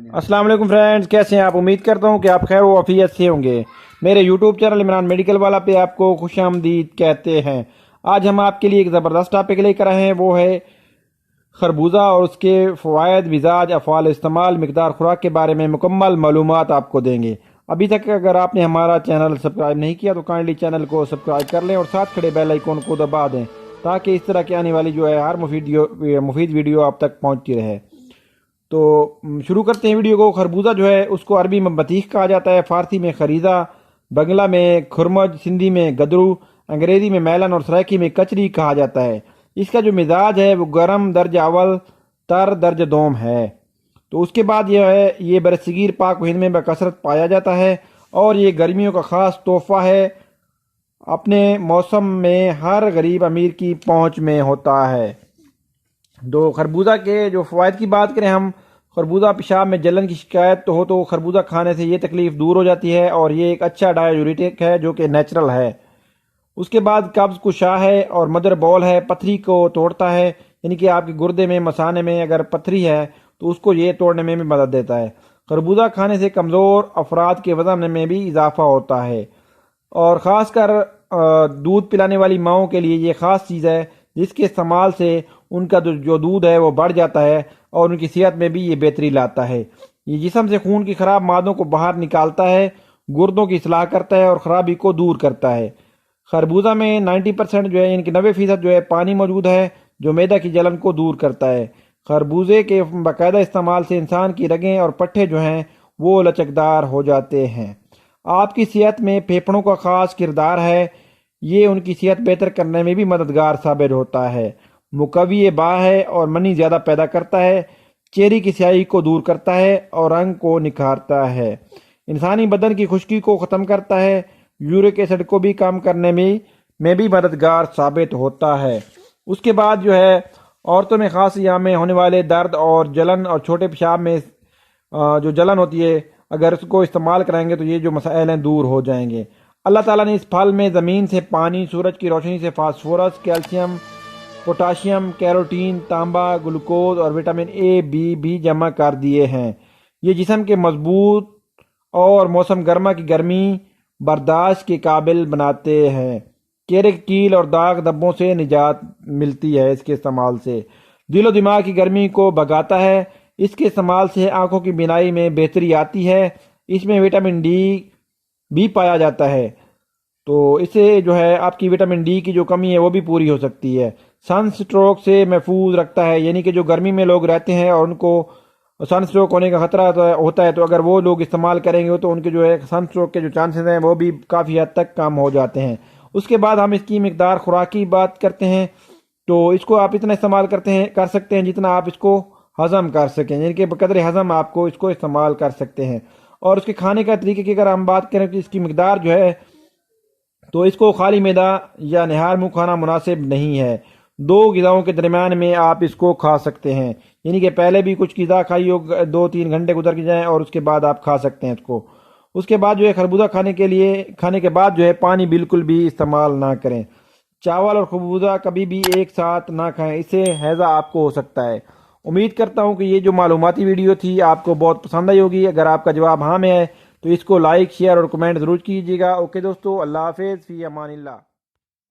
السلام علیکم فرینڈز، کیسے ہیں آپ؟ امید کرتا ہوں کہ آپ خیر و عافیت سے ہوں گے۔ میرے یوٹیوب چینل عمران میڈیکل والا پہ آپ کو خوش آمدید کہتے ہیں۔ آج ہم آپ کے لیے ایک زبردست ٹاپک لے کر آئے ہیں، وہ ہے خربوزہ اور اس کے فوائد، مزاج، افعال استعمال، مقدار خوراک کے بارے میں مکمل معلومات آپ کو دیں گے۔ ابھی تک اگر آپ نے ہمارا چینل سبسکرائب نہیں کیا تو کائنڈلی چینل کو سبسکرائب کر لیں اور ساتھ کھڑے بیل آئیکن کو دبا دیں تاکہ اس طرح کی آنے والی ہر مفید ویڈیو آپ تک پہنچتی رہے۔ تو شروع کرتے ہیں ویڈیو کو۔ خربوزہ جو ہے اس کو عربی میں بطیخ کہا جاتا ہے، فارسی میں خریزہ، بنگلہ میں خرمج، سندھی میں گدرو، انگریزی میں میلن اور سرائکی میں کچری کہا جاتا ہے۔ اس کا جو مزاج ہے وہ گرم درجہ اول، تر درجہ دوم ہے۔ تو اس کے بعد یہ برصغیر پاک و ہند میں بکثرت پایا جاتا ہے اور یہ گرمیوں کا خاص تحفہ ہے، اپنے موسم میں ہر غریب امیر کی پہنچ میں ہوتا ہے۔ دو خربوزہ کے جو فوائد کی بات کریں ہم، خربوزہ پیشاب میں جلن کی شکایت تو خربوزہ کھانے سے یہ تکلیف دور ہو جاتی ہے اور یہ ایک اچھا ڈایوریٹک ہے جو کہ نیچرل ہے۔ اس کے بعد قبض کشا ہے اور مدر بول ہے، پتھری کو توڑتا ہے، یعنی کہ آپ کے گردے میں مثانے میں اگر پتھری ہے تو اس کو یہ توڑنے میں بھی مدد دیتا ہے۔ خربوزہ کھانے سے کمزور افراد کے وزن میں بھی اضافہ ہوتا ہے اور خاص کر دودھ پلانے والی ماؤں کے لیے یہ خاص چیز ہے جس کے استعمال سے ان کا جو دودھ ہے وہ بڑھ جاتا ہے اور ان کی صحت میں بھی یہ بہتری لاتا ہے۔ یہ جسم سے خون کی خراب مادوں کو باہر نکالتا ہے، گردوں کی اصلاح کرتا ہے اور خرابی کو دور کرتا ہے۔ خربوزہ میں 90% جو ہے، یعنی کہ 90% جو ہے پانی موجود ہے جو معدہ کی جلن کو دور کرتا ہے۔ خربوزے کے باقاعدہ استعمال سے انسان کی رگیں اور پٹھے جو ہیں وہ لچکدار ہو جاتے ہیں۔ آپ کی صحت میں پھیپھڑوں کا خاص کردار ہے، یہ ان کی صحت بہتر کرنے میں بھی مددگار ثابت ہوتا ہے۔ مقوی با ہے اور منی زیادہ پیدا کرتا ہے، چہرے کی سیاہی کو دور کرتا ہے اور رنگ کو نکھارتا ہے، انسانی بدن کی خشکی کو ختم کرتا ہے، یورک ایسڈ کو بھی کم کرنے میں بھی مددگار ثابت ہوتا ہے۔ اس کے بعد جو ہے عورتوں میں خاص ایام میں ہونے والے درد اور جلن اور چھوٹے پیشاب میں جو جلن ہوتی ہے، اگر اس کو استعمال کریں گے تو یہ جو مسائل ہیں دور ہو جائیں گے۔ اللہ تعالیٰ نے اس پھل میں زمین سے پانی، سورج کی روشنی سے فاسفورس، کیلشیم، پوٹاشیم، کیروٹین، تانبا، گلوکوز اور وٹامن اے بی بھی جمع کر دیے ہیں۔ یہ جسم کے مضبوط اور موسم گرما کی گرمی برداشت کے قابل بناتے ہیں۔ چہرے کی کیل اور داغ دھبوں سے نجات ملتی ہے اس کے استعمال سے۔ دل و دماغ کی گرمی کو بھگاتا ہے، اس کے استعمال سے آنکھوں کی بینائی میں بہتری آتی ہے۔ اس میں وٹامن ڈی بھی پایا جاتا ہے، تو اس سے جو ہے آپ کی وٹامن ڈی کی جو کمی ہے وہ بھی پوری ہو سکتی ہے۔ سن سٹروک سے محفوظ رکھتا ہے، یعنی کہ جو گرمی میں لوگ رہتے ہیں اور ان کو سن سٹروک ہونے کا خطرہ ہوتا ہے، تو اگر وہ لوگ استعمال کریں گے تو ان کے جو ہے سن سٹروک کے جو چانسز ہیں وہ بھی کافی حد تک کم ہو جاتے ہیں۔ اس کے بعد ہم اس کی مقدار خوراک کی بات کرتے ہیں، تو اس کو آپ اتنا استعمال کر سکتے ہیں جتنا آپ اس کو ہضم کر سکیں، یعنی کہ بقدر ہضم آپ کو اس کو استعمال کر سکتے ہیں۔ اور اس کے کھانے کا طریقے کی اگر ہم بات کریں تو اس کی مقدار جو ہے تو اس کو خالی معدہ یا نہار منہ کھانا مناسب نہیں ہے۔ 2 غذاؤں کے درمیان میں آپ اس کو کھا سکتے ہیں، یعنی کہ پہلے بھی کچھ غذا کھائی ہو، 2-3 گھنٹے گزر کے جائیں اور اس کے بعد آپ کھا سکتے ہیں اس کو۔ اس کے بعد جو ہے خربوزہ کھانے کے بعد جو ہے پانی بالکل بھی استعمال نہ کریں۔ چاول اور خربوزہ کبھی بھی ایک ساتھ نہ کھائیں، اس سے ہیضہ آپ کو ہو سکتا ہے۔ امید کرتا ہوں کہ یہ جو معلوماتی ویڈیو تھی آپ کو بہت پسند آئی ہوگی۔ اگر آپ کا جواب ہاں میں ہے تو اس کو لائک، شیئر اور کمنٹ ضرور کیجیے گا۔ اوکے دوستو، اللہ حافظ، فی امان اللہ۔